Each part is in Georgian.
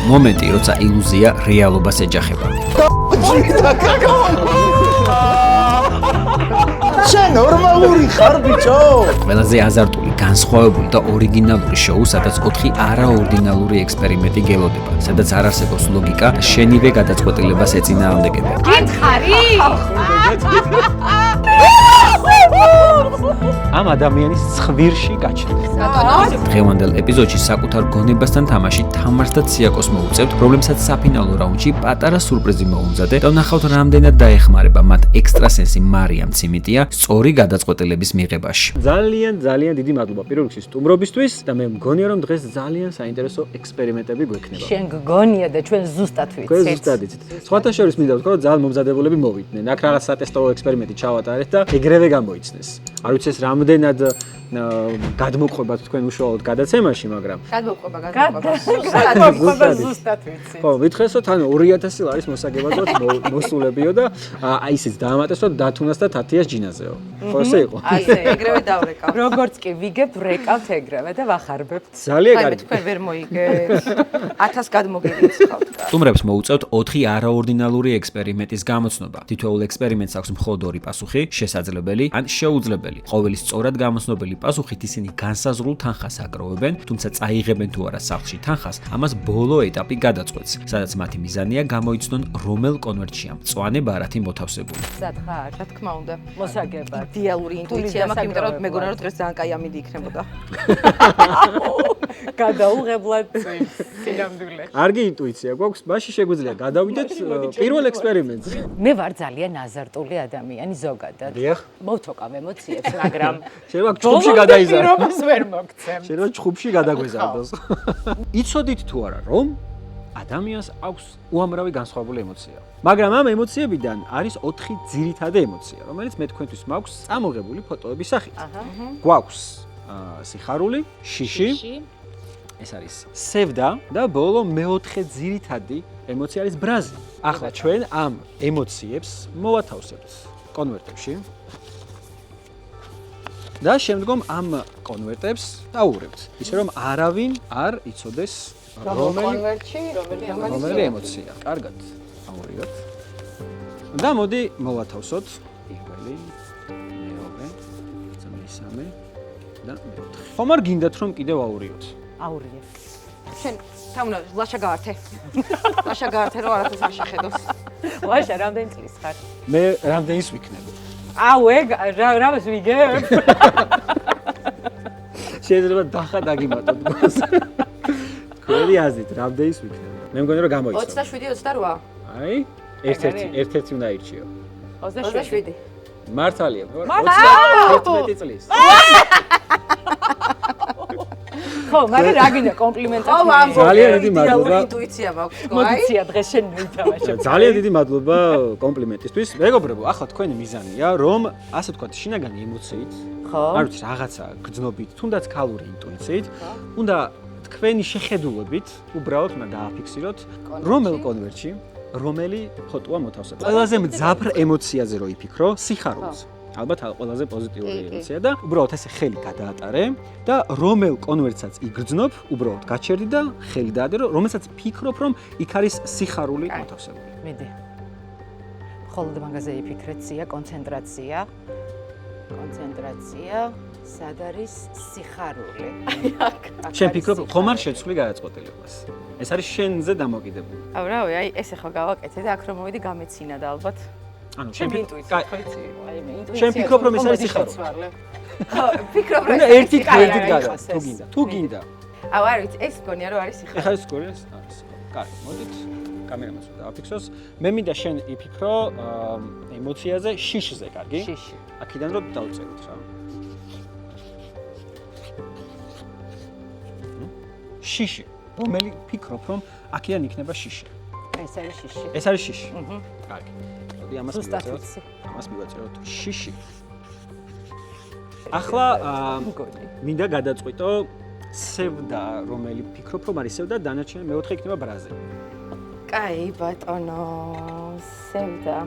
მომენტი, როცა ილუზია რეალობას ეჯახება. შენ ნორმალური ხარ ბიჭო? ყველაზე აზარტული, განსხვავებული და ორიგინალური შოუ, სადაც 4 არაორდინალური ექსპერიმენტი გელოდება, სადაც არ არსებობს ლოგიკა, შენივე გადაწყვეტილებას ეწინააღმდეგება. გითხარი? ამ ადამიანის ცხვირში გაჩნდეს. დღევანდელ ეპიზოდში საკუთარ გონებასთან თამაში თამარს და ციაკოს მოუწევთ, რომლებსაც საფინალო რაუნდში პატარა სურპრიზი მოუმზადე და ვნახავთ რამდენად დაეხმარება მათ ექსტრასენსი მარიამ ციმიტია სწორი გადაწყვეტილების მიღებაში. ძალიან დიდი მადლობა პირველ რიგში სტუმრობისთვის და მე მგონია რომ დღეს ძალიან საინტერესო ექსპერიმენტები გვექნება. შენ გგონია და ჩვენ ზუსტად თქვენ ვიცით. ზუსტად იცით. სხვათა შორის მინდა ვთქვა რომ ძალიან მომზადებულები მოვიდნენ. აქ რაღაც სატესტო ექსპერიმენტი ჩავატარეთ და ეგრევე გამოიცნეს. არ ვიცი ეს რამდენად გადმოყვებათ თქვენ უშუალოდ გადაცემაში, მაგრამ გადმოყვება ზუსტად ვიცით. ხო, ვითხრეს რომ თან 2000 ლარის მოსაგებადოდ მოსულებიო და აი ისიც დაამატეს რომ დათუნას და თათიას ჯინაზეო. ხო, ესე იყო. ასე, ეგრევე დავრეკავ. როგორც კი ვიგებ, ვრეკავთ ეგრევე და ვახარბებთ. ძალიან აი მე კარგი. თქვენ ვერ მოიგეთ. 1000 გადმოგირიცხავთ. სტუმრებს მოუწევთ 4 არაორდინალური ექსპერიმენტის გამოცნობა. თითოეულ ექსპერიმენტს აქვს მხოლოდ 2 პასუხი, შესაძლებელი ან შეუძლებელი. ყოველი სწორად გამოცნობელი პასუხით ისინი განსაზღვრულ თანხას აკროვებენ, თუმცა წაიღებენ თუ არა სახლში თანხას, ამას ბოლო ეტაპი გადაწყვეტს, სადაც მათი მიზანია გამოიცნონ რომელ კონვერტშია მწვანე ბარათი მოთავსებული. სათხარ, რა თქმა უნდა. მოსაგებად. იდეალური ინტუიცია მაქვს, იმიტომ რომ მეგონა რომ დღეს ძალიან კაი ამინდი იქნებოდა. გადაუღებლად სინამდვილე. კარგი ინტუიცია გვაქვს, მაშინ შეგვიძლია გადავიდეთ პირველ ექსპერიმენტზე. მე ვარ ძალიან აზარტული ადამიანი ზოგადად. დიახ. მოვთოკავ ემოციებს, მაგრამ შეიძლება ჩხუბში გადაიზარდო. პირობას ვერ მოგცემ. შეიძლება ჩხუბში გადაგვეზარდოს. იცოდით თუ არა რომ ადამიანს აქვს უამრავი განსხვავებული ემოცია. მაგრამ ამ ემოციებიდან არის 4 ძირითადი ემოცია, რომელიც მე თქვენთვის მაქვს წამოღებული ფოტოების სახით. გვაქვს სიხარული, შიში, ეს არის სევდა და ბოლო მეოთხე ძირითადი ემოცია არის ბრაზი. ახლა ჩვენ ამ ემოციებს მოვათავსებთ კონვერტებში. და შემდგომ ამ კონვერტებს დავუღრებთ, ისე რომ არავინ არ იცოდეს რომელი ემოცია. კარგად, ავუღრებთ. და მოდი მოვათავსოთ პირველი, მეორე, მესამე და მეოთხე. ხომ არ გინდათ რომ კიდევ ავურიოთ? აურიე. შენ თამუნა ლაშა გაართე. ლაშა გაართე რომ არაფერს არ შეხედოს. ვაშა, რამდენი წლის ხარ? მე რამდენის ვიქნებ? აუ, ეგ რამას ვიგებ? შეიძლება დახა დაგიმატოთ გვას. თქვენი აზრით, რამდენის ვიქნებ? მე მგონი რომ გამოიცნო. 27-28. აი, ერთ-ერთი უნდა ირჩიო. 27. მართალია, 11 წლის. ხო, მაგრამ რა გინდა კომპლიმენტად? ძალიან დიდი მადლობა. ინტუიცია მაქვს, ხო? მოდიცია დღეს შენ მითავაშე. ძალიან დიდი მადლობა კომპლიმენტისთვის. მეგობრებო, ახლა თქვენი მიზანია, რომ ასე ვთქვათ, შინაგანი ემოციით, ხო. არ ვიცი, რაღაცა გრძნობით, თუნდაც ქალური ინტუიციით, უნდა თქვენი შეხედულებით უბრალოდ უნდა დააფიქსიროთ, რომელ კონვერტში რომელი ფოტოა მოთავსებული. ყველაზე მძაფრ ემოციაზე რო იფიქრო, სიხარულს. ალბათ ყველაზე პოზიტიური ემოცია და უბრალოდ ესე ხელი გადაატარე და რომელ კონვერტსაც იგრძნობ, უბრალოდ გაჩერდი და ხელი დაადე, რომელსაც ფიქრობ, რომ იქ არის სიხარული მოთავსებული. მიდი. მხოლოდ მაგაზე იფიქრეთ, სია, კონცენტრაცია. კონცენტრაცია, სად არის სიხარული? შენ ფიქრობ, ხომ არ შეცვლი გადაწყვეტილებას? ეს არის შენზე დამოკიდებული. აუ რავი, აი ეს ახლა გავაკეთე და აქ რომ მოვიდი გამეცინა და ალბათ. ანუ შენ ინტუიცია, ხო იცი? აი მე ინტუიცია. შენ ფიქრობ, რომ ეს არის სიხარული? ხო, ფიქრობ რომ უნდა ერთით გადა, თუ გინდა. აუ არ ვიცი, ეს გონია რომ არის სიხარული. ეხლა ეს გონია არის. კარგი, მოდით. კამერამაც დააფიქსოს. მე მინდა შენ იფიქრო ემოციაზე შიშზე, კარგი? შიში. აქედან რომ დავწეროთ რა. შიში. რომელი ფიქრობ, რომ აქედან იქნება შიში? ეს არის შიში. ეს არის შიში. კარგი. მოდი ამას ზუსტად მივაწეროთ. ვიცი. ამას მივაწეროთ შიში. ახლა მინდა გადაწყვიტო სევდა, რომელი ფიქრობ, რომ არის სევდა, დანარჩენი მეოთხე იქნება ბრაზი. კაი, ბატონო, სევდა.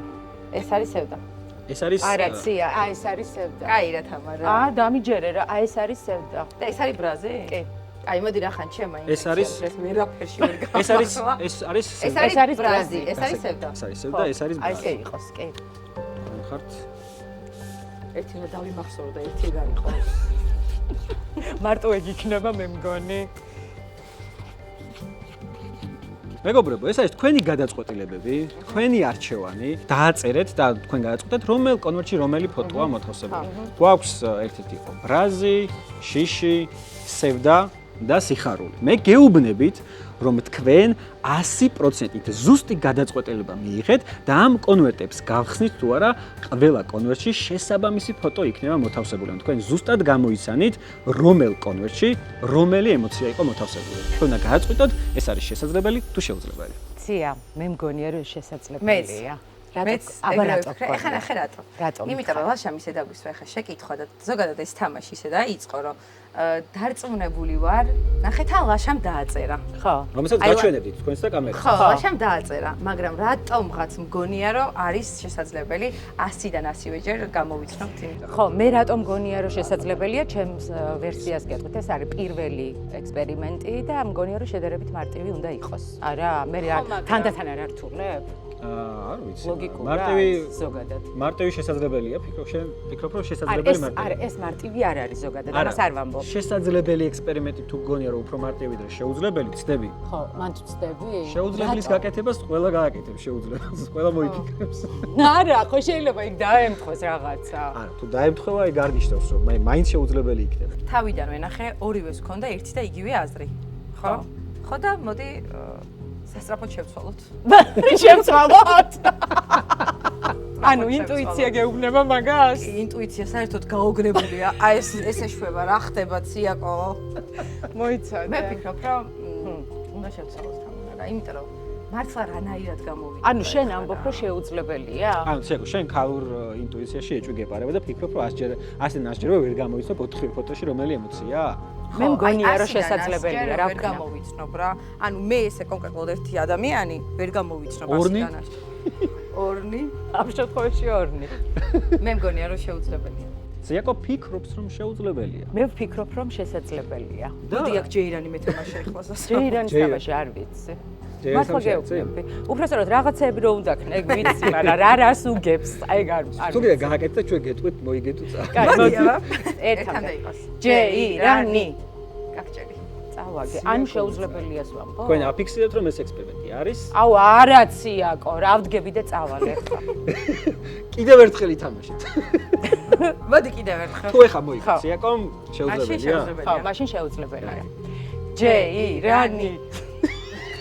ეს არის სევდა. ეს არის არაცია, ეს არის სევდა. კაი რა თამარა. დამიჯერე რა, ეს არის სევდა. და ეს არის ბრაზი? კი. აი, მოდი რა ხან ჩემ აი. ეს არის ვერაფერში ვერ ეს არის ეს არის ბრაზი, ეს არის სევდა. ეს არის სევდა, ეს არის აი ესე იყოს, კი. ხართ. ერთი უნდა დავიმახსოვრო და ერთი გარიყო. მარტო ეგ იქნება მე მგონი. მეგობრებო, ეს არის თქვენი გადაწყვეტილებები, თქვენი არჩევანი. დააწერეთ და თქვენ გადაწყვეტეთ, რომელ კონვერტში რომელი ფოტოა მოთავსებული. გვაქვს ერთ-ერთი იყო ბრაზი, შიში, სევდა და სიხარული. მე გეუბნებით, რომ თქვენ 100%-ით ზუსტი გადაწყვეტილება მიიღეთ და ამ კონვერტებს გავხსნით თუ არა, ყველა კონვერტში შესაბამისი ფოტო იქნება მოთავსებული. თქვენ ზუსტად გამოიცანით, რომელ კონვერტში რომელი ემოცია იყო მოთავსებული. თქვენ უნდა გააწყვიტოთ, ეს არის შესაძლებელი თუ შეუძლებელი. ცია, მე მგონია რომ შესაძლებელია. მეც აბა რატო? ეხლა ნახე რატო? რატომ? იმიტომ რომ ლაშამ ისე დაგვისვა ეხლა შეკითხვა და ზოგადად ეს თამაში ისე დაიწყო რომ დარწმუნებული ვარ, ნახე თან ლაშამ დააწერა. ხო. რომელსაც გაჩვენებდით თქვენს და კამერას. ხო, ლაშამ დააწერა, მაგრამ რატომღაც მგონია რომ არის შესაძლებელი 100-დან 100-ვე ჯერ გამოვიცნობთ იმიტომ. ხო, მე რატომ მგონია რომ შესაძლებელია ჩემს ვერსიას გეტყვით, ეს არის პირველი ექსპერიმენტი და მგონია რომ შედარებით მარტივი უნდა იყოს. არა, მე თანდათან არ რთულებ. არ ვიცი. ლოგიკურად ზოგადად. მარტივი შესაძლებელია, ფიქრობ რომ შესაძლებელი მარტივი. არა, ეს მარტივი არ არის ზოგადად, ამას არ ვამბობ. შესაძლებელი ექსპერიმენტი თუ გონია რომ უფრო მარტივი და შეუძლებელი, ცდები. ხო, მან ვწდები? შეუძლებლის გაკეთებას ყველა გააკეთებს შეუძლებელს, ყველა მოიფიქრებს. არა, ხო შეიძლება იქ დაემთხოს რაღაცა. არა, თუ დაემთხვევა, ეგ არ ნიშნავს რომ მაინც შეუძლებელი იქნება. თავიდანვე ნახე ორივეს ჰქონდა ერთი და იგივე აზრი. ხო? ხო და მოდი სასწრაფოდ შევცვალოთ. შევცვალოთ. ანუ ინტუიცია გეუბნება მაგას? ინტუიცია საერთოდ გაოგნებულია. აი ეს ეშვება რა ხდება ციაკო. მოიცადე. მე ვფიქრობ რომ უნდა შევცვალოთ რა, იმიტომ რომ მართლა რანაირად გამოვიდა. ანუ შენ ამბობ რომ შეუძლებელია? ანუ ცეკო, შენ ქალურ ინტუიციაში ეჭვი გეპარება და ფიქრობ რომ 100-ჯერ ვერ გამოვიცნობ 4 ფოტოში რომელი ემოცია? მე მგონია რომ შესაძლებელია, რა ვერ ვქნა. გამოვიცნობ რა. ანუ მე ესე კონკრეტულად ერთი ადამიანი ვერ გამოვიცნობ 100-დან 100. ორნი? ამ შემთხვევაში ორნი. მე მგონია რომ შეუძლებელია. ცეკო ფიქრობს რომ შეუძლებელია. მე ვფიქრობ რომ შესაძლებელია. მოდი აქ ჯეირანი მეთამაშე ახლა სასწრაფოდ. ჯეირანის თამაში არ ვიცი. მართლა გეუბნები. უბრალოდ რაღაცები რო უნდა ქნა, ეგ ვიცი, მაგრამ რას უგებს? აი ეგ არ თუ კიდე გააკეთეთ ჩვენ გეტყვით მოიგეთ უცა. მოდი აბა. ერთამდე ერთამდე იყოს. ჯეირანი. გაგჭერი. წავაგე. ან შეუძლებელიას ვამბობ? თქვენ აფიქსირებთ რომ ეს ექსპერიმენტი არის? აუ არა ციაკო, რა ვდგები და წავალე ხა. კიდევ ერთხელ ითამაშეთ. მოდი კიდევ ერთხელ. თუ ეხა მოიგეთ ციკომ შეუძლებელია. ხო, მაშინ შეუძლებელია. ჯეირანი.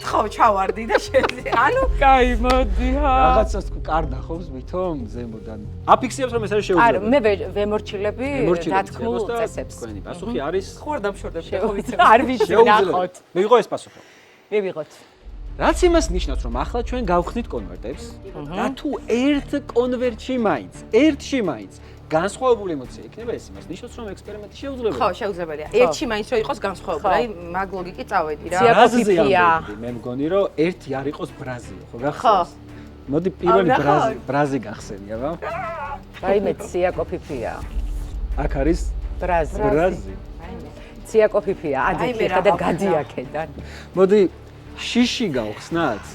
ხო, ჩავარდი და შეიძლება. ანუ კაი, მოდი ჰა. რაღაცას თუ კარდა ხობს ვითომ ზემოდან. აფიქსირებთ რომ ეს არის შეუძლებელი. არა, მე ვემორჩილები დათქმულ წესებს. თქვენი პასუხი არის ხო არ დამშორდები და ხო ვიცი. არ ვიცი ნახოთ. მიიღო ეს პასუხი. მივიღოთ. რაც იმას ნიშნავს რომ ახლა ჩვენ გავხსნით კონვერტებს და თუ ერთ კონვერტში მაინც, ერთში მაინც განსხვავებული ემოცია იქნება, ეს იმას ნიშნავს რომ ექსპერიმენტი შეუძლებელია. ხო, შეუძლებელია. ერთში მაინც რო იყოს განსხვავებული, აი მაგ ლოგიკით წავედი რა. ციაკოფიფია. მე მგონი რომ ერთი არ იყოს ბრაზილი, ხო გახსოვს? მოდი პირველი ბრაზი გახსენი, აბა. რაიმე ციაკოფიფია. აქ არის ბრაზი. ციაკოფიფია, ადიქე და გადიაკედან. მოდი შიში გავხსნათ.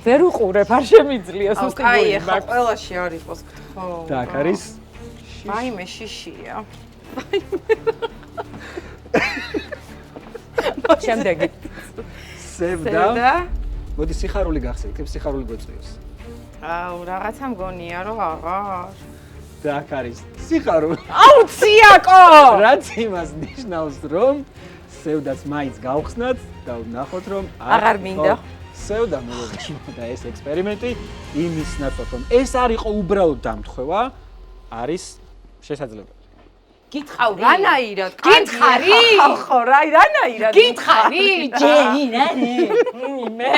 ვერ უყურებ, არ შემიძლია სუსტი აი, გული ახლა ყველაში არ იყოს, ხო. და აქ არის აიმე შიშია. შემდეგი. სევდა. მოდი სიხარული გახსენით, იქ სიხარული გვეწევს. აუ, რაღაცა მგონია რომ აღარ. და აქ არის სიხარული. აუ, ციაკო! რაც იმას ნიშნავს, რომ სევდაც მაინც გავხსნათ და ვნახოთ, რომ აღარ მინდა. სევდა მოვეშვა და ეს ექსპერიმენტი იმის ნაცვლად, რომ ეს არ იყო უბრალოდ დამთხევა, არის შესაძლებელი. გითხარი? რანაირად? გითხარი? ხო, რანაირად? გითხარი? ჯეირანი. მე.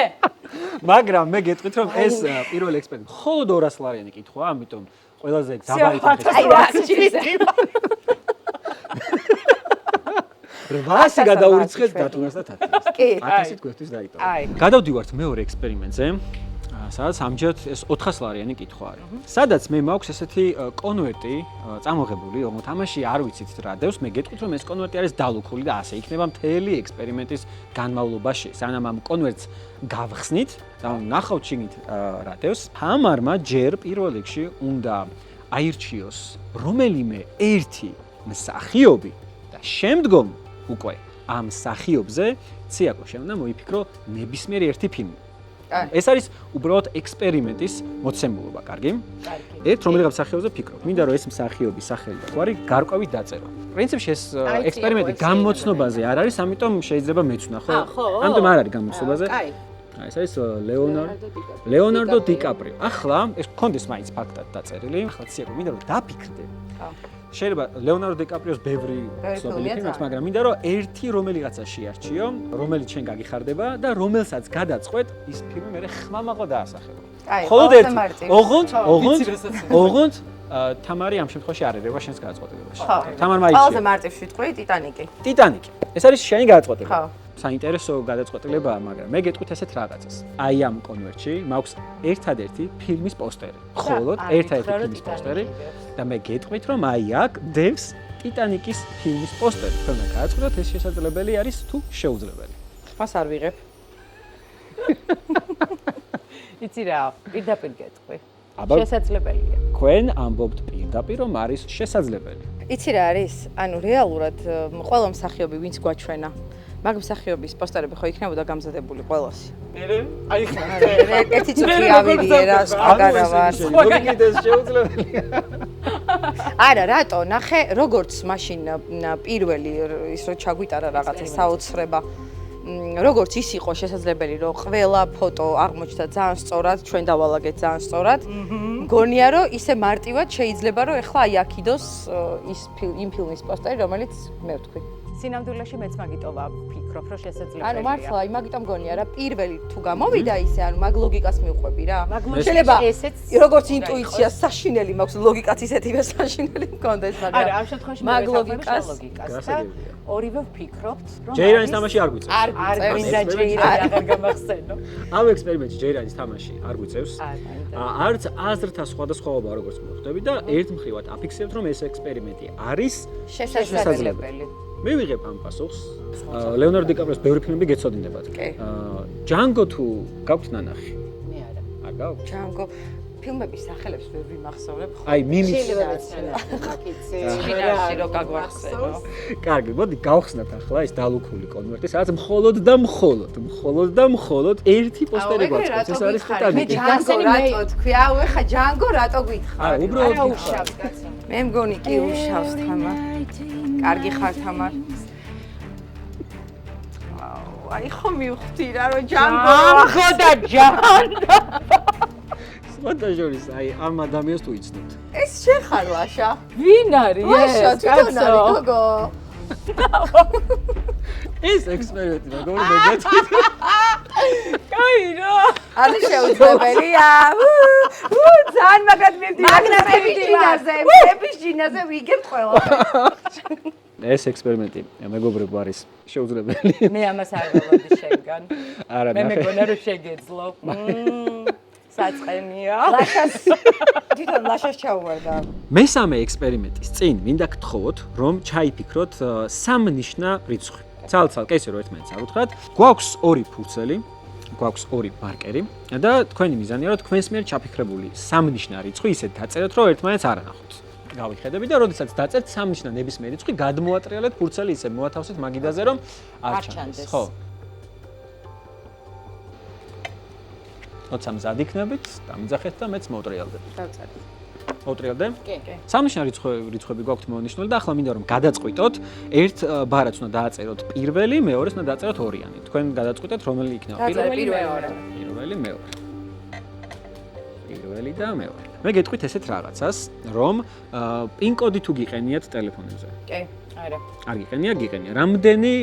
მაგრამ მე გეტყვით, რომ ეს პირველი ექსპერიმენტი მხოლოდ 200 ლარიანი კითხვა, ამიტომ ყველაზე დაბალი თანხა. აი რა შეიძლება. 800 გადაურიცხეთ დათუნას და თათინას. კი. 1000-ით გვერდით დაიტოვა. აი. გადავდივართ მეორე ექსპერიმენტზე. სადაც ამჯერად ეს 400 ლარიანი კითხვა არის. სადაც მე მაქვს ესეთი კონვერტი წამოღებული, რომ თამაში არ ვიცით რა დევს, მე გეტყვით რომ ეს კონვერტი არის დალუქული და ასე იქნება მთელი ექსპერიმენტის განმავლობაში. სანამ ამ კონვერტს გავხსნით და ნახავთ შიგნით რა დევს, თამარმა ჯერ პირველ რიგში უნდა აირჩიოს რომელიმე ერთი მსახიობი და შემდგომ უკვე ამ მსახიობზე ციაკო შემდა მოიფიქრო ნებისმიერი ერთი ფილმი. ეს არის უბრალოდ ექსპერიმენტის მოცემულობა, კარგი? ერთ რომელიღაც მსახიობზე ფიქრობ. მინდა რომ ეს მსახიობის სახელი და გვარი გარკვევით დაწერო. პრინციპში ეს ექსპერიმენტი გამოცნობაზე არ არის, ამიტომ შეიძლება მეც ვნახო. ამიტომ არ არის გამოცნობაზე. ეს არის ლეონარდო დიკაპრიო. ახლა ეს გქონდეს მაინც ფაქტად დაწერილი. ახლა ციაკო მინდა რომ დაფიქრდე. შეიძლება ლეონარდო დიკაპრიოს ბევრი ცნობილი ფილმი აქვს, მაგრამ მინდა რომ ერთი რომელიღაცა შეარჩიო, რომელიც შენ გაგიხარდება და რომელსაც გადაწყვეტ, ის ფილმი მე ხმამაღლა დაასახელო. მხოლოდ ერთი. ოღონდ თამარი ამ შემთხვევაში არ ერევა შენს გადაწყვეტილებაში. თამარმა აიჩია. ყველაზე მარტივში ვიტყვი ტიტანიკი. ტიტანიკი. ეს არის შენი გადაწყვეტილება. საინტერესო გადაწყვეტილებაა, მაგრამ მე გეტყვით ესეთ რაღაცას. აი ამ კონვერტში მაქვს ერთადერთი ფილმის პოსტერი. მხოლოდ ერთადერთი ფილმის პოსტერი და მე გეტყვით რომ აი აქ დევს ტიტანიკის ფილმის პოსტერი. თქვენ გააწყდოთ ეს შესაძლებელი არის თუ შეუძლებელი. მას არ ვიღებ. იცი რა, პირდაპირ გეტყვი. შესაძლებელია. თქვენ ამბობთ პირდაპირ რომ არის შესაძლებელი. იცი რა არის? ანუ რეალურად ყველა მსახიობი ვინც გვაჩვენა მაგ მსახიობის პოსტერები ხო იქნებოდა გამზადებული ყველასი. აი ერთი წუთი ავირიერას აგარავარ. მოგიგდეს შეუძლებელია. არა, რატო? ნახე, როგორც მაშინ პირველი ის რო ჩაგვიტარა რაღაცა საოცრება. როგორც ის იყო შესაძლებელი, რომ ყველა ფოტო აღმოჩნდა ძალიან სწორად, ჩვენ დავალაგეთ ძალიან სწორად. მგონია, რომ ისე მარტივად შეიძლება, რომ ეხლა აი აქიდოს იმ ფილმის პოსტერი, რომელიც მე ვთქვი. სინამდვილეში მეც მაგიტოვა ფიქრობ, რომ შესაძლებელია. ანუ მართლა იმაგიტომ გონია რა პირველი თუ გამოვიდა ისე, ანუ მაგ ლოგიკას მივყვები რა. შეიძლება როგორც ინტუიცია საშინელი მაქვს, ლოგიკაც ისეთივე საშინელი მქონდეს, მაგრამ არა, ამ შემთხვევაში მაგ ლოგიკას და ორივე ვფიქრობთ, რომ ჯეირანის თამაში არ გვიწევს. არ მინდა ჯეირანი აღარ გამახსენო. ამ ექსპერიმენტში ჯეირანის თამაში არ გვიწევს. არც აზრთა სხვადასხვაობა როგორც მოხდები და ერთმხრივად აფიქსირებთ რომ ეს ექსპერიმენტი არის შესაძლებელი. მე ვიღებ ამ პასუხს. ლეონარდო დიკაპრიოს ბევრი ფილმები გეცოდინებათ. ჯანგო თუ გაქვთ ნანახი? მე არა. არ გაქვთ? ჯანგო ფილმების სახელებს ვერ ვიმახსოვრებ ხო? აი მიმის ჩინაში რო გაგვახსენო. კარგი, მოდი გავხსნათ ახლა ეს დალუქული კონვერტი, სადაც მხოლოდ ერთი პოსტერი გვაქვს. ეს არის ტიტანიკი. ჯანგო რატო თქვი? აუ ეხა ჯანგო რატო გითხარ? არა, უბრალოდ უშავს კაცო. მე მგონი კი უშავს თამარ. კარგი ხარ თამარ. აი ხო მივხვდი რა რომ ჯანგო ხო და ჯანგო. სპონტაჟორის აი ამ ადამიანს თუ იცნობთ. ეს შეხარ ლაშა. ვინ არის ეს? ლაშა თვითონ არის გოგო. ეს ექსპერიმენტი როგორ მეგეთქვით? კაი რა. არის შეუძლებელია. ძალიან მაგად მივდივარ. მაგნატების ჯინაზე ვიგებ ყველა. ეს ექსპერიმენტი მეგობრებო არის შეუძლებელი. მე ამას არ ველოდი შენგან. არა, მე მეგონა რომ შეგეძლო. საწყენია. თვითონ ლაშას ჩაუვარდა. მესამე ექსპერიმენტის წინ მინდა გთხოვოთ, რომ ჩაიფიქროთ სამნიშნა რიცხვი. ცალ-ცალკე ისე რომ ერთმანეთს არ უთხრათ. გვაქვს ორი ფურცელი, გვაქვს ორი მარკერი და თქვენი მიზანია რომ თქვენს მიერ ჩაფიქრებული სამნიშნა რიცხვი ისე დაწეროთ, რომ ერთმანეთს არ ანახოთ. გავიხედები და როდესაც დაწერთ სამნიშნა ნებისმიერი რიცხვი, გადმოატრიალეთ ფურცელი ისე მოათავსეთ მაგიდაზე, რომ არ ჩანდეს. ხო. როცა მზად იქნებით, დამძახეთ და მეც მოვტრიალდებ. დავწერე. მოვტრიალდე? კი. სამნიშნა რიცხვები გვაქვთ მონიშნული და ახლა მინდა რომ გადაწყვიტოთ, ერთ ბარათს უნდა დააწეროთ პირველი, მეორეს უნდა დააწეროთ ორიანი. თქვენ გადაწყვიტეთ რომელი იქნება პირველი და მეორე. მე გეტყვით ესეთ რაღაცას, რომ პინ-კოდი თუ გიყენიათ ტელეფონებზე. კი. არა. არ გიყენია, გიყენია. რამდენი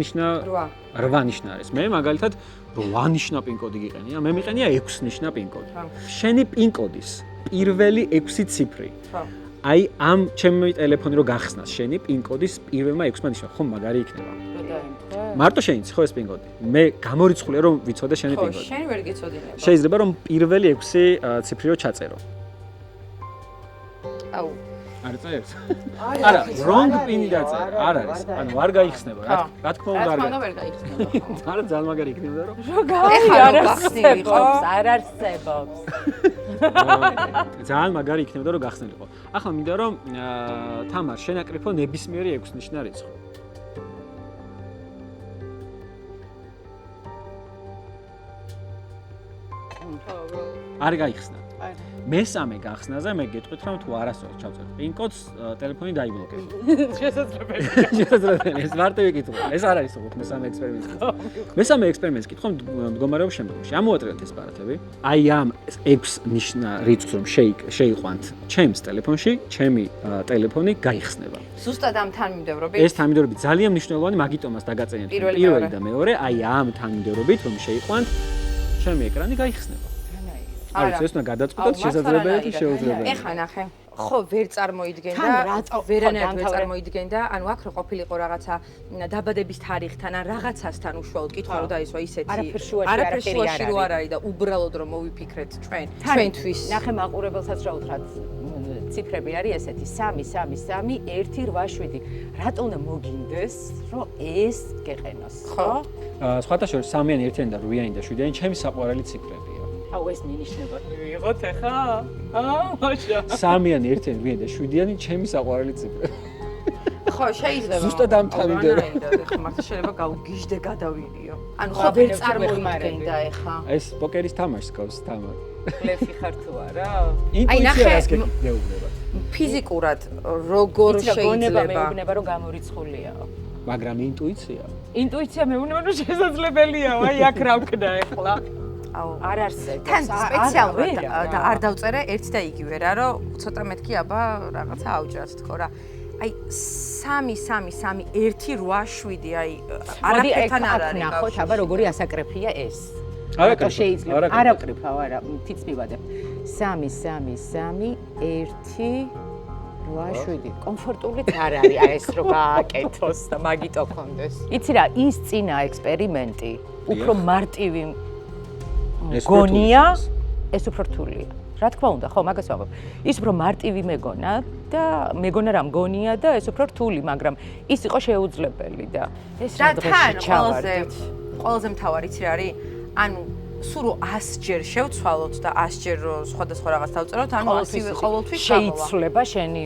ნიშნა? 8 ნიშნა არის. მე მაგალითად 8 ნიშნა პინ-კოდი გიყენია, მე მიყენია 6 ნიშნა პინ-კოდი. შენი პინ-კოდის პირველი 6 ციფრი. აი ამ ჩემი ტელეფონი რო გახსნას შენი პინ კოდის პირველმა 6-მა ნიშნა, ხომ მაგარი იქნება. მარტო შეინც ხო ეს პინ კოდი. მე გამორიცხულია რომ ვიცოდე შენი პინ კოდი. ხო, შენ ვერ გეცოდინება. შეიძლება რომ პირველი 6 ციფრი რო ჩაწერო. აუ. არ წერს? არა, wrong pin-ი დაწერა. არ არის. ანუ არ გაიხსნება, რა თქმა უნდა არ. რა თქმა უნდა ვერ გაიხსნება. არა, ძალიან მაგარი იქნება რომ არ არსებობს, არ არსებობს. ძალიან მაგარი იქნებოდა რომ გახსნილიყო. ახლა მინდა რომ თამარ შენაკრიფო ნებისმიერი 6 ნიშნა რიცხვი. არ გაიხსნა. მესამე გახსნაზე მე გეტყვით რომ თუ არასდროს ჩავწერთ პინ კოდს ტელეფონი დაიბლოკება. შესაძლებელია. შესაძლებელია. ეს მარტივი კითხვა. ეს არ არის უბრალოდ მესამე ექსპერიმენტი. მესამე ექსპერიმენტს კითხვა მდგომარეობის შემდგომში. ამოვატრიალეთ ეს პარათები. აი ამ 6 ნიშნა რიცხვს რომ შეიყვანთ ჩემს ტელეფონში, ჩემი ტელეფონი გაიხსნება. ზუსტად ამ თანმიმდევრობით. ეს თანმიმდევრობით ძალიან მნიშვნელოვანი, მაგიტომაც დაგაწენეთ პირველი და მეორე, აი ამ თანმიმდევრობით რომ შეიყვანთ ჩემი ეკრანი გაიხსნება. არის ეს უნდა გადაწყვეტოთ შესაძლებელია თუ შეუძლებელია. ეხლა ნახე. ხო, ვერ წარმოიდგენდა, ვერანაირად ვერ წარმოიდგენდა, ანუ აქ რო ყოფილიყო რაღაცა დაბადების თარიღთან ან რაღაცასთან უშუალოდ კითხვა რო დაისვა ისეთი. არაფერ შუაში რო არ არის და უბრალოდ რომ მოვიფიქრეთ ჩვენთვის. ნახე მაყურებელსაც რა უთხრათ ციფრები არის ესეთი 3 3 3 1 8 7. რატო უნდა მოგინდეს რომ ეს გეყენოს, ხო? სხვათა შორის 3-იანი, 1-იანი და 8-იანი და 7-იანი ჩემი საყვარელი ციფრებია. აუ ეს მინიშნება მივიღოთ ახლა? მაშა. 3-იანი, 1-იანი, 8-იანი და 7-იანი ჩემი საყვარელი ციფრები. ხო, შეიძლება. ზუსტად ამ თანმიმდევრობით. ხო, მაგრამ შეიძლება გავგიჟდე გადავიდიო. ანუ ხო ვერ წარმოიდგენდა ახლა. ეს პოკერის თამაშს გავს თამარ. ბლეფი ხარ თუ არა? ინტუიცია რას გეუბნება? ფიზიკურად როგორ შეიძლება მეუბნება რომ გამორიცხულიაო. მაგრამ ინტუიცია? ინტუიცია მეუბნება რომ შესაძლებელიაო, აი აქ რა ვქნა ახლა? აუ არ არსებობს. თან სპეციალურად და არ დავწერე ერთ და იგივე რა, რომ ცოტა მეთქი აბა რაღაცა ავჭრათ თქო რა. აი 3 3 3 1 8 7 აი არაფერთან არ არის. ნახოთ აბა როგორი ასაკრეფია ეს. არა შეიძლება. არ აკრიფავ, არა, თიც მივადებ. 3 3 3 1 8 კომფორტულიც არ არის ეს რო გააკეთოს და მაგიტო კონდეს. იცი რა, ის წინა ექსპერიმენტი უფრო მარტივი გონია, ეს უფრო რთულია. რა თქმა უნდა, ხო, მაგას ვამბობ. ის უფრო მარტივი მეგონა და მეგონა რა მგონია და ეს უფრო რთული, მაგრამ ის იყო შეუძლებელი და ეს რა დღეში ჩავარდით. ყველაზე მთავარი იცი რა არის? ანუ სულ 100 ჯერ შევცვალოთ და 100 ჯერ სხვადასხვა რაღაც დავწეროთ, ანუ ასივე ყოველთვის შეიცვლება შენი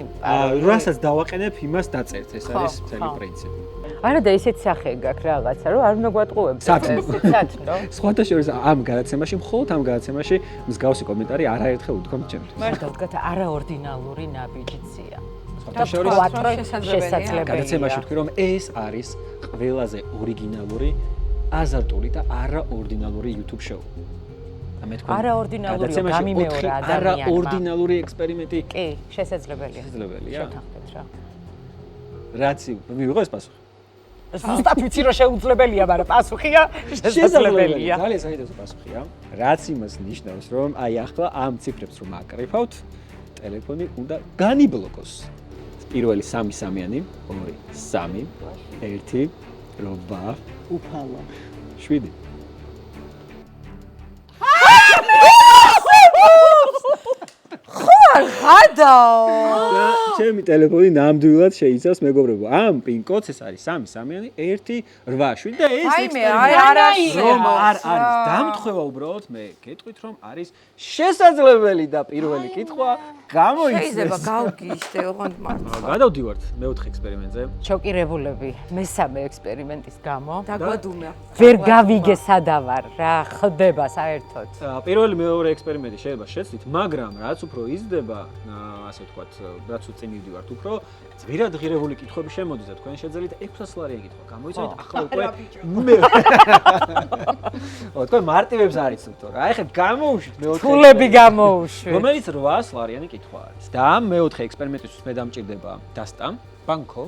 რასაც დავაყენებ, იმას დაწერთ, ეს არის მთელი პრინციპი. არა და ესეც სახე გაქვს რაღაცა, რომ არ უნდა გვატყუებს სათნო. სხვათა შორის ამ გადაცემაში, მხოლოდ ამ გადაცემაში მსგავსი კომენტარი არაერთხელ უთქვამთ ჩემთვის. მართლა ვთქვათ, არაორდინალური ნაბიჯია. სხვათა შორის შესაძლებელია. გადაცემაში ვთქვი, რომ ეს არის ყველაზე ორიგინალური, აზარტული და არაორდინალური YouTube show. და მე თქვენ არაორდინალური გამიმეორა ადამიანმა. არაორდინალური ექსპერიმენტი. კი, შესაძლებელია. შესაძლებელია. შევთანხმდეთ რა. რაცი, მივიღო ეს პასუხი. ზუსტად ვიცი რომ შეუძლებელია, მაგრამ პასუხია შესაძლებელია. ძალიან საინტერესო პასუხია. რაც იმას ნიშნავს, რომ აი ახლა ამ ციფრებს რომ აკრიფავთ, ტელეფონი უნდა განიბლოკოს. პირველი 3 3-იანი, 2 3 1 8 უფალო. 7. გადაო. ჩემი ტელეფონი ნამდვილად შეიცავს მეგობრებო. ამ პინ კოდს ეს არის 3 3-იანი 1 8 7 და ეს რომ არ არის დამთხევა უბრალოდ მე გეტყვით რომ არის შესაძლებელი და პირველი კითხვა გამოიწეს. შეიძლება გავგიჟდე ოღონდ მართლა. გადავდივართ მეოთხე ექსპერიმენტზე. შოკირებულები მესამე ექსპერიმენტის გამო. დაგვადუმე. ვერ გავიგე სადავარ რა ხდება საერთოდ. პირველი მეორე ექსპერიმენტი შეიძლება შეცდით, მაგრამ რაც უფრო იზრდება, ასე ვთქვათ, რაც უწინ მივდივართ, უფრო ძვირად ღირებული კითხვები შემოდის და თქვენ შეძლებთ 600 ლარიანი კითხვა. გამოიცადეთ ახლა უკვე მე. თქვენ მარტივებს არიცნობთ რა. ეხლა გამოუშვით მეოთხე. ფულები გამოუშვით. რომელიც 800 ლარიანი კითხვა არის. და ამ მეოთხე ექსპერიმენტისთვის მე დამჭირდება დასტა, ბანკო.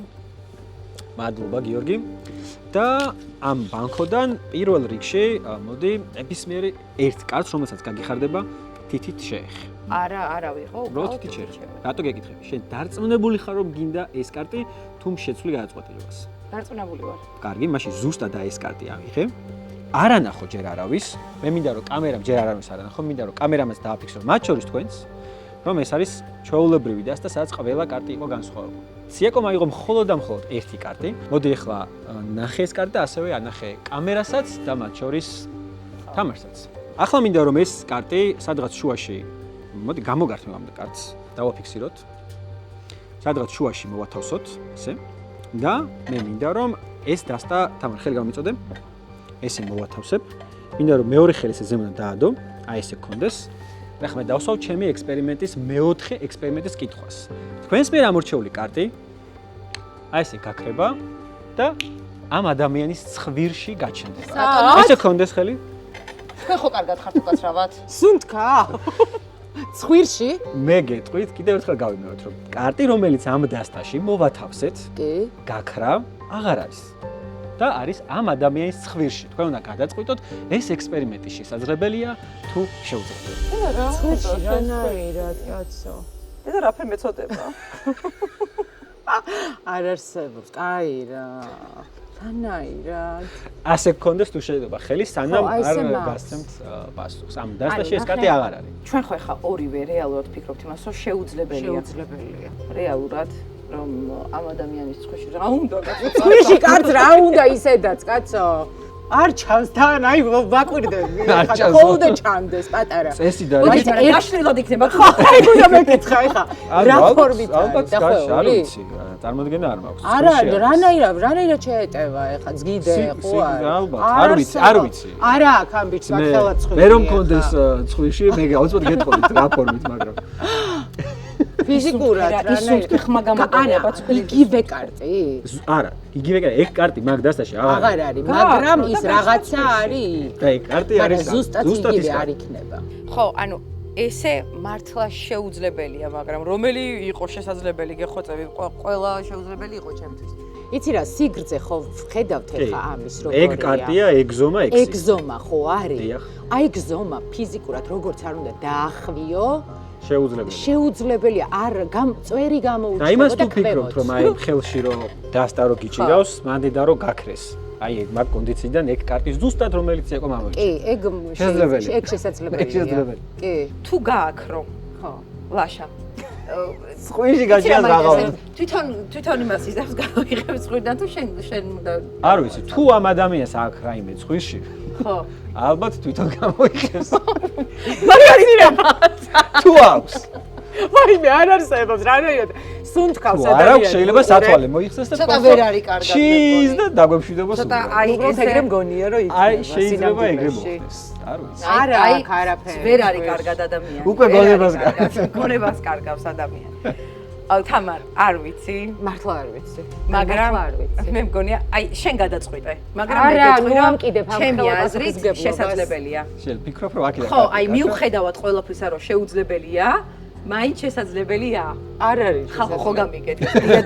მადლობა გიორგი. და ამ ბანკოდან პირველ რიგში მოდი ნებისმიერი ერთ კარტს, რომელსაც გაგიხარდება თითით შეეხი. არა ვიყო. უბრალოდ ტიჩერი. რატო გეკითხები? შენ დარწმუნებული ხარ რომ გინდა ეს კარტი თუ შეცვლი გადაწყვეტილებას? დარწმუნებული ვარ. კარგი, მაშინ ზუსტად ეს კარტი ავიღე. არ ანახო ჯერ არავის. მე მინდა რომ კამერამ ჯერ არავის არ ანახო, მინდა რომ კამერამაც დააფიქსო მათ შორის თქვენს, რომ ეს არის ჩვეულებრივი დასტა, სადაც ყველა კარტი იყო განსხვავებული. ციაკომ აიღო მხოლოდ და მხოლოდ ერთი კარტი. მოდი ახლა ნახე ეს კარტი და ასევე ანახე კამერასაც და მათ შორის თამაშსაც. ახლა მინდა რომ ეს კარტი სადღაც შუაში, მოდი გამოგართმევ ამ კარტს, დავაფიქსიროთ. სადღაც შუაში მოვათავსოთ, ესე. და მე მინდა რომ ეს დასტა თამარ ხელი გამიწოდე. ესე მოვათავსებ. მინდა რომ მეორე ხელი ესე ზემოდან დაადო, აი ესე გქონდეს. და ახლა მე დავსვავ ჩემი ექსპერიმენტის მეოთხე ექსპერიმენტის კითხვას. თქვენს მიერ ამორჩეული კარტი აი ესე გაქრება და ამ ადამიანის ცხვირში გაჩნდება. ესე გქონდეს ხელი? თქვენ ხო კარგად ხართ უკაცრავად? სუნთქა? ცხვირში? მე გეტყვით, კიდევ ერთხელ გავიმეორებ, რომ კარტი, რომელიც ამ დასტაში მოვათავსეთ, კი. გაქრა, აღარ არის. და არის ამ ადამიანის ცხვირში. თქვენ უნდა გადაწყვიტოთ, ეს ექსპერიმენტი შესაძლებელია თუ შეუძლებელია. ცხვირში რანაირად, კაცო? და რაფერ მეწოდება? არ არსებობს. აი რა. რანაირად. ასე გქონდეს თუ შეიძლება ხელი, სანამ აი, ესე არ მაქვს. გასცემთ პასუხს. ამ დასტაში ეს კარტი აღარ არის. ჩვენ ხო ახლა ორივე რეალურად ფიქრობთ იმას, რომ შეუძლებელია. შეუძლებელია. რეალურად რომ ამ ადამიანის ცხვირში რა უნდა გაკეთოს? ცხვირში კარტს რა უნდა ისედაც, კაცო? არ ჩანს თან, აი ვაკვირდები. არ ხა ჩანს. ხოლმე ჩანდეს პატარა. წესი და მოდი გაშლილად იქნება ხო? აი გუდა მეკითხა ხა. რა ფორმით ალბათ არის არ დახვეული? ვიცი, წარმოდგენა არ მაქვს. არა, რანაირად შეეტევა ეხა ზგიდე ხო არა? ალბათ, არ ვიცი. არა აქ ამბიც მაქხელა ცხვირი. მე რომ მქონდეს ცხვირში, მე გაუწოდ გეტყობთ რა ფორმით, მაგრამ ფიზიკურად ისუნთქი ხმა გამოგება ცხვირი. იგივე კარტი? არა, იგივე კარტი, ეგ კარტი მაგ დასტაში აღარ არის, მაგრამ ის რაღაცა არის. და ეგ კარტი არის ზუსტად ის იგივე არ კარტი. იქნება. ხო, ანუ ესე მართლა შეუძლებელია, მაგრამ რომელი იყო შესაძლებელი გეხოცები? ყველა შეუძლებელი იყო ჩემთვის. იცი რა, სიგრძე ხო ხედავთ ეხა ამის როგორია. ეგ კარტია, ეგზომა, ექსი. ეგზომა ხო არის? დიახ. აი ეგზომა ფიზიკურად როგორც არ უნდა დაახვიო, შეუძლებელია. შეუძლებელია, არ წვერი და გამოუჩნდება იმას და თუ ფიქრობთ, რომ აი ხელში რომ დასტა რო გიჭირავს, მანდედა რო გაქრეს. აი ეგ მაგ კონდიციიდან ეგ კარტი ზუსტად რომელიც იყო მამოიჭი. კი, ეგ შესაძლებელია. ეგ შესაძლებელია. ეგ შესაძლებელია. კი, თუ გააქრო, ხო. ლაშა. სხვიში გაჭირას რაღაცა. თვითონ იმას იზავს გავიღებ ცხვირიდან თუ შენ უნდა არ ვიცი, თუ ამ ადამიანს აქვს რაიმე ცხვირში, ხო. ალბათ თვითონ გამოიხეს. მაგარი რა. თუ აქვს. ვაიმე, არ არსებობს, რანაირად სუნთქავს არ აქვს შეიძლება სათვალე მოიხსნას და ცოტა ვერ არის კარგად ჩიზ და დაგვემშვიდობას ცოტა უბრალოდ. აი უბრალოდ ეგრე მგონია რომ იქნება. აი შეიძლება ეგრე სინამდვილეში. მოხდეს. არ ვიცი. არა აქ არაფერი. ვერ არის კარგად ადამიანი. უკვე ვერ არის გონებას კარგად, გონებას კარგავს ადამიანი. აუ თამარ, არ ვიცი, მართლა არ ვიცი. მაგრამ მართლა არ ვიცი. მე მგონია, აი შენ გადაწყვიტე, მაგრამ მე არა, გეტყვი ნუ რომ ამკიდებ ამ ჩემი ხელობას აზრით ხიზგებლობას. შესაძლებელია. შენ ფიქრობ რომ აქედან ხო, აი მიუხედავად ყველაფრისა რომ შეუძლებელია, მაინც შესაძლებელია. არ არის. ხო გამიგეთ.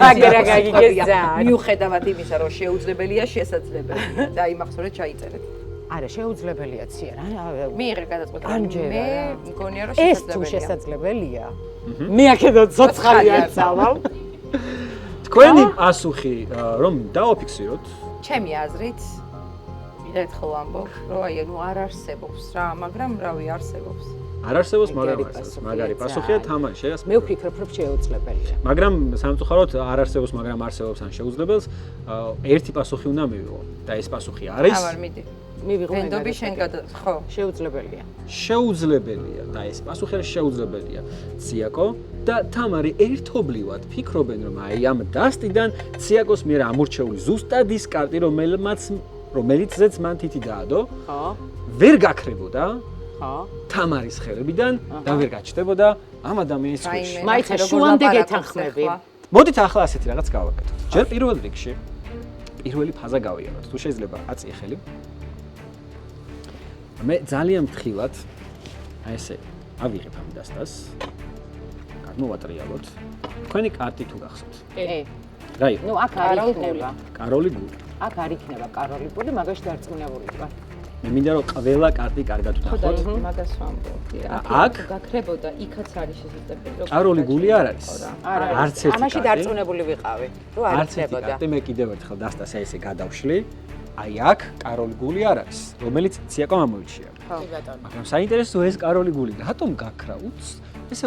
აგერა გაგიგეს ძალიან. მიუხედავად იმისა რომ შეუძლებელია, შესაძლებელია და იმახსოვრეთ ჩაიწერეთ. არა, შეუძლებელია ცია რა. მიიღე გადაწყვეტა. ამჯერა მე რა. მგონია რომ ეს თუ შესაძლებელია. შესაძლებელია. მე აქედან ცოცხალი არ წავალ. თქვენი პასუხი რომ დავაფიქსიროთ, ჩემი აზრით ერთხელ ვამბობ, რომ აი ნუ არ არსებობს რა, მაგრამ რავი არსებობს. არ არსებობს, მაგრამ ეგარი არსებობს. პასუხია მაგარი პასუხია ძალიან. თამაშია. მე ვფიქრობ, რომ შეუძლებელია. მაგრამ სამწუხაროდ არ არსებობს, მაგრამ არსებობს ან შეუძლებელს, ერთი პასუხი უნდა მივიღო და ეს პასუხი არის თავარ მიდი. მივიღო მე. ვენდობი შენ ხო. შეუძლებელია. შეუძლებელია და ეს პასუხი არის შეუძლებელია. ციაკო და თამარი ერთობლივად ფიქრობენ, რომ აი ამ დასტიდან ციაკოს მიერ ამორჩეული ზუსტად ის კარტი, რომელიცაც მან თითი დაადო, ხო? ვერ გაქრებოდა ხო? თამარის ხელებიდან და ვერ გაჩნდებოდა ამ ადამიანის ცხვირში. მაინც შუამდე გეთანხმები. მოდით ახლა ასეთი რაღაც გავაკეთოთ. ჯერ პირველ რიგში პირველი ფაზა გავიაროთ. თუ შეიძლება აწიე ხელი. მე ძალიან ფრთხილად აი ესე ავიღებ ამ დასტას. მოვატრიალოთ. თქვენი კარტი თუ გახსოვთ. კი. რა იყო? ნუ აქ არ იქნება. კაროლი გული. აქ არ იქნება კაროლი გული, მაგაში დარწმუნებული ვარ. მე მინდა რომ ყველა კარტი კარგად ვნახოთ. მაგას ვამბობდი. აქ გაქრებოდა, იქაც არის შესაძლებელი რომ კაროლი გული არ არის. არც ერთი ამაში კარტი. დარწმუნებული ვიყავი, რომ არ არც ერთი იქნებოდა. კარტი მე კიდევ ერთხელ დასტას ესე გადავშლი. აი აქ კაროლი გული არ არის, რომელიც ციაკომ ამოიჩია. ხო, ბატონო. მაგრამ საინტერესო ეს კაროლი გული რატომ გაქრა უც? ესე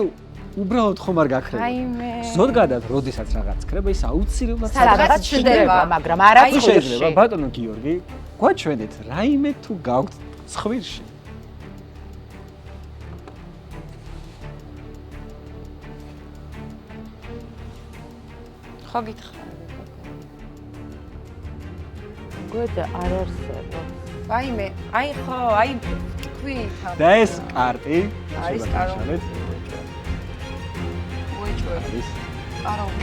უბრალოდ ხომ არ გაქრება. აიმე. ზოგადად, როდესაც რაღაც ქრება, ის აუცილებლად სადღაც ჩნდება, მაგრამ არა თუ შეიძლება, ბატონო გიორგი, გვაჩვენეთ რაიმე თუ გაქვთ ცხვირში. ხო გითხრა. გოდა არ არსებობს. ვაიმე, აი ხო, აი თქვი თან. და ეს კარტი არის კაროლი. მოიჭვე.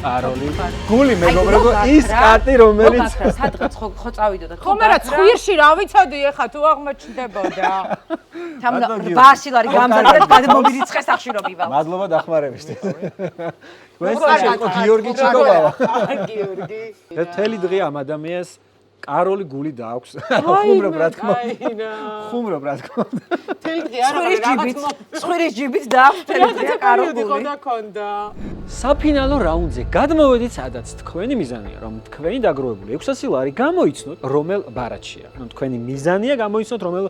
კაროლი. გული მეგობრებო, ის კარტი რომელიც სადღაც ხო წავიდოდა. ხომ არა ცხვირში რა ვიცოდი ეხა თუ აღმოჩნდებოდა. თამდა 800 ლარი გამზარდა გადმომირიცხე სახში რომ მივალ. მადლობა დახმარებისთვის. ეს იყო გიორგი ჩიკოვავა. გიორგი. და თელი დღე ამ ადამიანს კაროლი გული დააქვს. ხუმრობ რა თქმა უნდა. ხუმრობ რა თქმა უნდა. თელი დღე არა რაღაც ცხვირის ჯიბით დაახტელი კაროლი. გქონდა. საფინალო რაუნდზე გადმოვედით, სადაც თქვენი მიზანია, რომ თქვენი დაგროვებული 600 ლარი გამოიცნოთ, რომელ ბარათშია. ნუ თქვენი მიზანია გამოიცნოთ, რომელ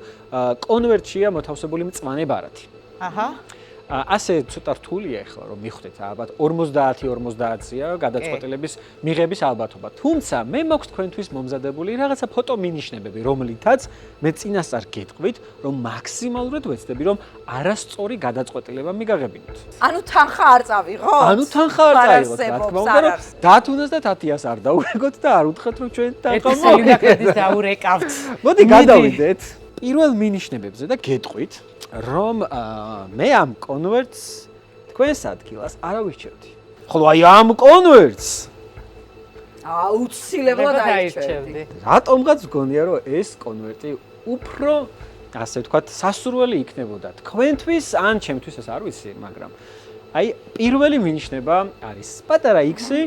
კონვერტშია მოთავსებული მწვანე ბარათი. აჰა. ასე ცოტა რთულია ახლა რომ მიხვდეთ, ალბათ 50-50-ია გადაწყვეტილების მიღების ალბათობა. თუმცა მე მაქვს თქვენთვის მომზადებული რაღაცა ფოტომინიშნებები, რომლითაც მე წინასწარ გეტყვით, რომ მაქსიმალურად ვეცდები, რომ არასწორი გადაწყვეტილება მიგაღებინოთ. ანუ თანხა არ წავიღოთ? ანუ თანხა არ წაიღოთ, რა თქმა უნდა, რომ დათუნას და თათიას არ დაურეკოთ და არ უთხრათ, რომ ჩვენ თანხა სელიმაკედის დაურეკავთ. მოდი გადავიდეთ პირველ მინიშნებებზე და გეტყვით, რომ მე ამ კონვერტს თქვენს ადგილას არ ავირჩევდი. ხოლო აი ამ კონვერტს აუცილებლად აირჩევდი. რატომღაც გონია, რომ ეს კონვერტი უფრო, ასე ვთქვათ, სასურველი იქნებოდა თქვენთვის ან ჩემთვის, ეს არ ვიცი, მაგრამ აი პირველი მინიშნება არის პატარა X-ი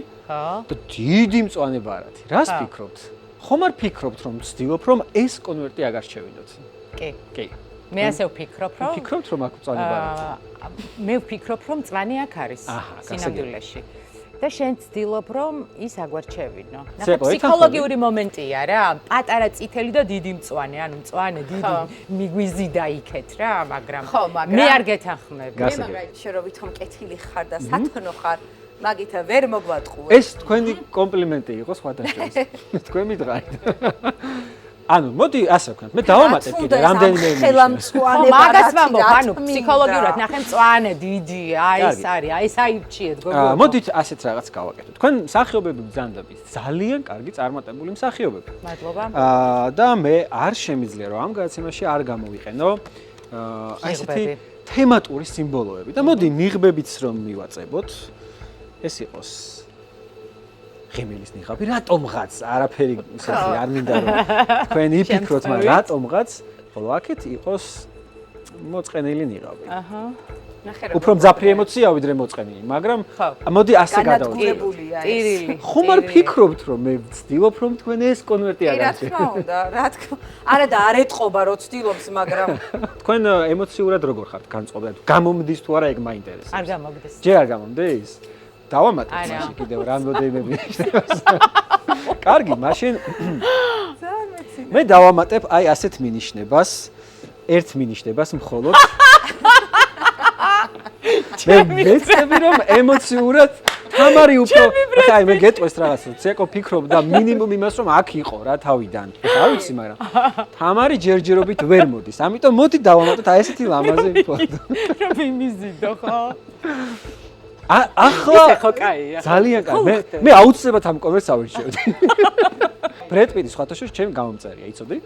და დიდი მწვანე ბარათი. რას ფიქრობთ? ხომ არ ფიქრობთ, რომ ვცდილობ, რომ ეს კონვერტი აგარჩევინოთ? კი. კი. მე ასე ვფიქრობ, რომ ფიქრობთ, რომ აქ მწვანე ბარათი? მე ვფიქრობ, რომ მწვანე აქ არის სინამდვილეში. და შენ ცდილობ, რომ ის აგვარჩევინო. ნახე, ფსიქოლოგიური მომენტია რა, პატარა წითელი და დიდი მწვანე, ანუ მწვანე, დიდი მიგვიზიდა იქეთ რა, მაგრამ მე არ გეთანხმები. მე მაგრამ შენ რო ვითომ კეთილი ხარ და სათნო ხარ, მაგითა ვერ მოგვატყუე. ეს თქვენი კომპლიმენტი იყო სხვათა შორის. თქვენ მიდღარით. ანუ მოდი ასე ვქნათ, მე დავამატებ კიდე რამდენიმე ხელამწვანე მაგას ვამბობ, ანუ ფსიქოლოგიურად ნახე მწვანე, დიდი, აი ეს არის, აი ეს აირჩიეთ გოგო. მოდით ასეთ რაღაც გავაკეთოთ. თქვენ მსახიობები ბრძანდებით, ძალიან კარგი წარმატებული მსახიობები. მადლობა. და მე არ შემიძლია რომ ამ გადაცემაში არ გამოვიყენო აი ესეთი თემატური სიმბოლოები. და მოდი ნიღბებიც რომ მივაწებოთ. ეს იყოს ღემილის ნიღაბი, რატომღაც არაფერი ისეთი არ მინდა რომ თქვენ იფიქროთ, მაგრამ რატომღაც, ხოლო აქეთ იყოს მოწყენილი ნიღაბი. აჰა. ნახე რა. უფრო მძაფრი ემოცია ვიდრე მოწყენილი, მაგრამ მოდი ასე გადავიდეთ. განადგურებულია ეს. ხომ არ ფიქრობთ რომ მე ვცდილობ რომ თქვენ ეს კონვერტი რა აგარჩევთ? თქმა უნდა, რა თქმა. არა და არ ეტყობა რომ ცდილობს, მაგრამ თქვენ ემოციურად როგორ ხართ განწყობილად? გამომდის თუ არა ეგ მაინტერესებს. არ გამოგდეს. ჯერ არ გამომდის? დავამატებ მაშინ კიდევ რამდენიმე მინიშნებას. კარგი, მაშინ მე დავამატებ აი ასეთ მინიშნებას, ერთ მინიშნებას მხოლოდ. მე მეცები რომ ემოციურად თამარი უფრო ხა აი მე გეტყვეს რაღაც ცეკო ფიქრობდა მინიმუმ იმას რომ აქ იყო რა თავიდან. ხა არ ვიცი, მაგრამ თამარი ჯერჯერობით ვერ მოდის. ამიტომ მოდი დავამატოთ აი ესეთი ლამაზი ფოტო. რომ იმიზიდო ხო? ახლა ხო კაია. ძალიან კარგი. მე აუცილებლად ამ კონვერტს ავირჩევდი. ბრედ პიტი სხვათა შორის ჩემი გამომწერია, იცოდი?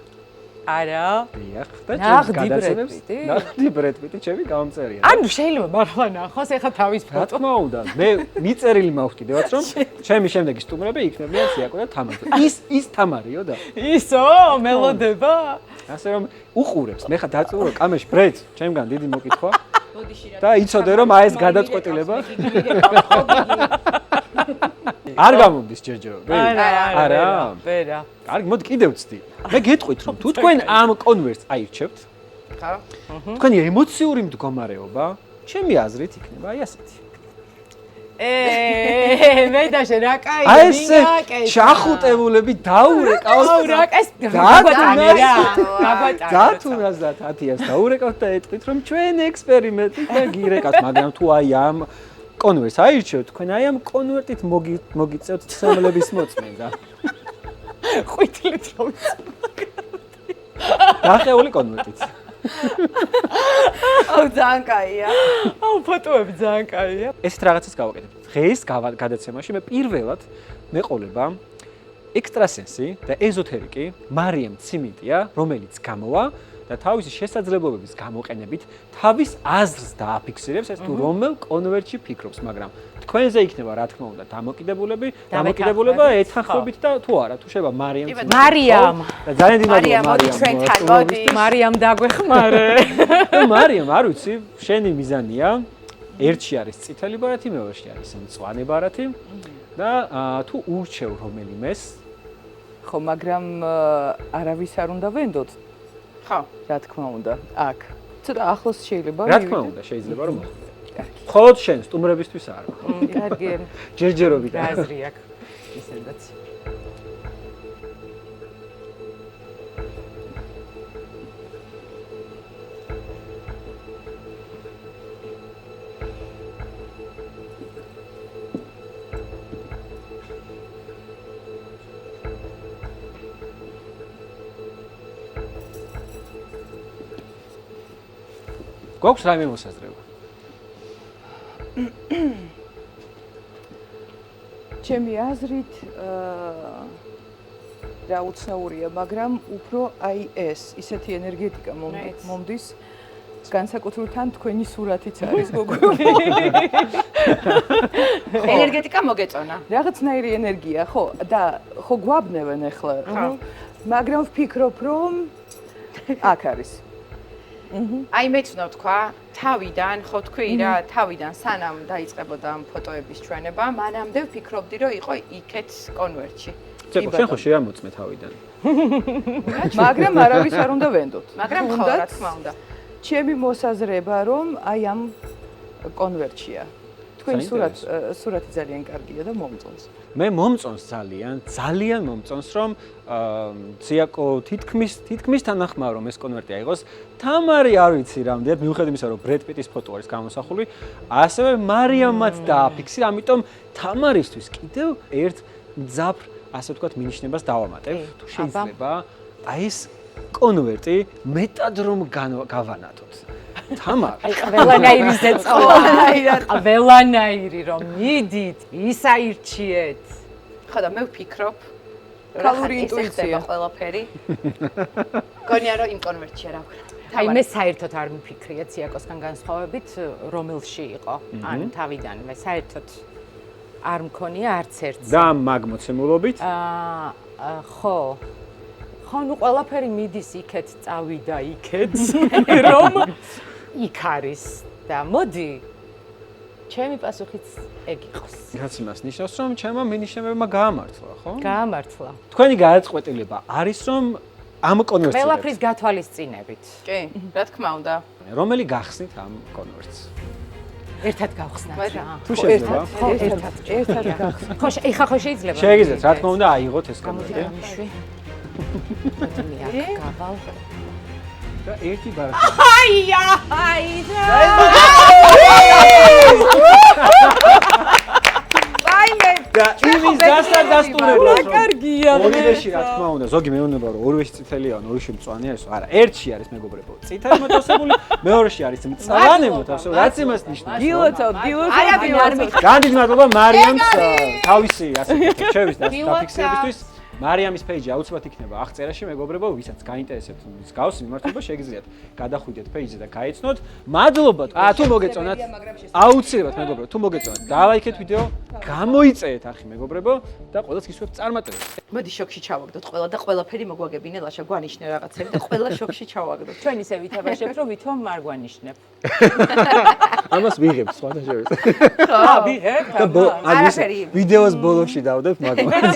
არა. დიახ, და ნახდი ჩემს ბრედ გადაცემებს. პიტი? ნახდი ბრედ პიტი, ჩემი გამომწერია. ანუ შეიძლება მართლა ნახოს ეხა თავის რა ფოტო. თქმა უნდა, მე მიწერილი მაქვს კიდევაც რომ ჩემი შემდეგი სტუმრები იქნებიან სიაკო და თამარი. ის თამარიო და ისო, მელოდება? ასე რომ უყურებს. მე ხა დაწურო კამეში ბრედ, ჩემგან დიდი მოკითხვა. და იცოდე რომ აი ეს გადაწყვეტილება არ გამომდის ჯერჯერობით? არა. ვერა. კარგი, მოდი კიდევ ვცდი. მე გეტყვით რომ თუ თქვენ ამ კონვერტს აირჩევთ, ხო? თქვენი ემოციური მდგომარეობა, ჩემი აზრით იქნება აი ასეთი. მე დაშე რა კაი აი ესე ჩახუტებულები დაურეკავს. გაგვატანე რა. 1000 დაურეკავთ და ეტყვით რომ ჩვენ ექსპერიმენტი და გირეკავთ, მაგრამ თუ აი ამ კონვერტს აირჩევთ, თქვენ აი ამ კონვერტით მოგიწევთ ცემლების მოწმენდა. ყვითლით რომ დახეული კონვერტით. აუ ძალიან კაია. აუ ფოტოები ძალიან კაია. ესეთ რაღაცას გავაკეთებ. დღეს გადაცემაში მე პირველად მეყოლება ექსტრასენსი და ეზოთერიკი მარიამ ციმიტია, რომელიც გამოვა და თავისი შესაძლებლობების გამოყენებით თავის აზრს დააფიქსირებს ეს თუ რომელ კონვერტში ფიქრობს, მაგრამ თქვენზე იქნება რა თქმა უნდა დამოკიდებულება ეთანხმებით და თუ არა, თუ შეება მარიამ და ძალიან დიდი მადლობა მარიამ დაგვეხმარე. მარიამ, არ ვიცი, შენი მიზანია ერთში არის წითელი ბარათი, მეორეში არის მწვანე ბარათი და თუ ურჩევ რომელიმეს ხო, მაგრამ არავის არ უნდა ვენდოთ. ხო, რა თქმა უნდა, აქ. ცოტა ახლოს შეიძლება რა თქმა უნდა, შეიძლება რომ მოხდეს. მხოლოდ შენ სტუმრებისთვის არა. კარგი. ჯერჯერობით აზრი აქვს ისედაც. გვაქვს რაიმე მოსაზრება? ჩემი აზრით რა უცნაურია, მაგრამ უფრო აი ეს ისეთი ენერგეტიკა მომდის განსაკუთრებით თან თქვენი სურათიც არის გოგოები. ენერგეტიკა მოგეწონა. რაღაცნაირი ენერგია, ხო, და ხო გვაბნევენ ახლა, მაგრამ ვფიქრობ რომ აქ არის. აი მეცნო თქვა, თავიდან, ხო თქვი რა, თავიდან სანამ დაიწყებოდა ამ ფოტოების ჩვენება, მანამდე ვფიქრობდი, რომ იყო იქეთ კონვერტში. ცეკვა, შენ ხო შეამოწმე თავიდან. მაგრამ არავის არ უნდა ვენდოთ. მაგრამ ხო, რა თქმა უნდა. ჩემი მოსაზრება რომ აი ამ კონვერტშია. თქვენი სურათი ძალიან კარგია და მომწონს. მე მომწონს ძალიან მომწონს რომ ციაკო თითქმის თანახმაა რომ ეს კონვერტი აიღოს. თამარი არ ვიცი რამდენად მიუხედავად იმისა რომ ბრედ პიტის ფოტო არის გამოსახული, ასევე მარიამაც დააფიქსირა, ამიტომ თამარისთვის კიდევ ერთ მძაფრ, ასე ვთქვათ, მინიშნებას დავამატებ. თუ შეიძლება აი ეს კონვერტი მეტად რომ გავანათოთ. თამარ, ყველანაირი ზეწოლა. ყველანაირი რომ მიდით, ისაირჩიეთ. ხო და მე ვფიქრობ ქალური ინტუიცია ყველაფერი. გონია რომ იმ კონვერტში რა ვქნა. აი მე საერთოდ არ მიფიქრია ციაკოსგან განსხვავებით რომელში იყო. ანუ თავიდანვე საერთოდ არ მქონია არც ერთს. და მაგ მოცემულობით? ხო. ხო, ნუ ყველაფერი მიდის იქეთ, წავიდა იქეთ, რომ იქ არის და მოდი ჩემი პასუხიც ეგ იყოს. რაც იმას ნიშნავს, რომ ჩემმა მინიშნებებმა გაამართლა, ხო? გაამართლა. თქვენი გადაწყვეტილება არის, რომ ამ კონვერტს ყველაფრის გათვალისწინებით. კი, რა თქმა უნდა. რომელი გახსნით ამ კონვერტს? ერთად გავხსნათ რა. თუ შეიძლება? ხო, ერთად გავხსნათ. ხო, ხო შეიძლება. შეგიძლიათ, რა თქმა უნდა, აიღოთ ეს კონვერტი. მე აქ გავალ. და ერთი ბარათი. აია, აიდა. და იმის დასტურებლად რომ კარგია. ორივეში რა თქმა უნდა, ზოგი მეუბნება რომ ორივეში წითელია, ორივეში მწვანე არის, არა, ერთში არის მეგობრებო, წითელი მოთავსებული, მეორეში არის მწვანე მოთავსებული, რაც იმას ნიშნავს. გილოცავთ. არავინ არ მითხრა. განდიდ მადლობა მარიამს თავისი ასე ვთქვათ, ჩემთვის დაფიქსირებისთვის. მარიამის page-ი აუცილებლად იქნება აღწერაში, მეგობრებო, ვისაც გაინტერესებთ მსგავსი მიმართულება, შეგიძლიათ გადახვიდეთ page-ზე და გაიცნოთ. მადლობა. თუ მოგეწონათ, აუცილებლად მეგობრებო, თუ მოგეწონათ, დალაიქეთ ვიდეო, გამოიწერეთ არხი მეგობრებო და ყველას გისურვებთ წარმატებებს. მოდი შოქში ჩავაგდოთ ყველა და ყველაფერი მოგვაგებინე, ლაშა გვანიშნე რაღაცები და ყველა შოქში ჩავაგდოთ. ჩვენ ისე ვითამაშებთ, რომ ვითომ არ გვანიშნებ. ამას ვიღებ სხვათა შორის. ვიღებ? და ვიდეოს ბოლოში დავდებ მაგას.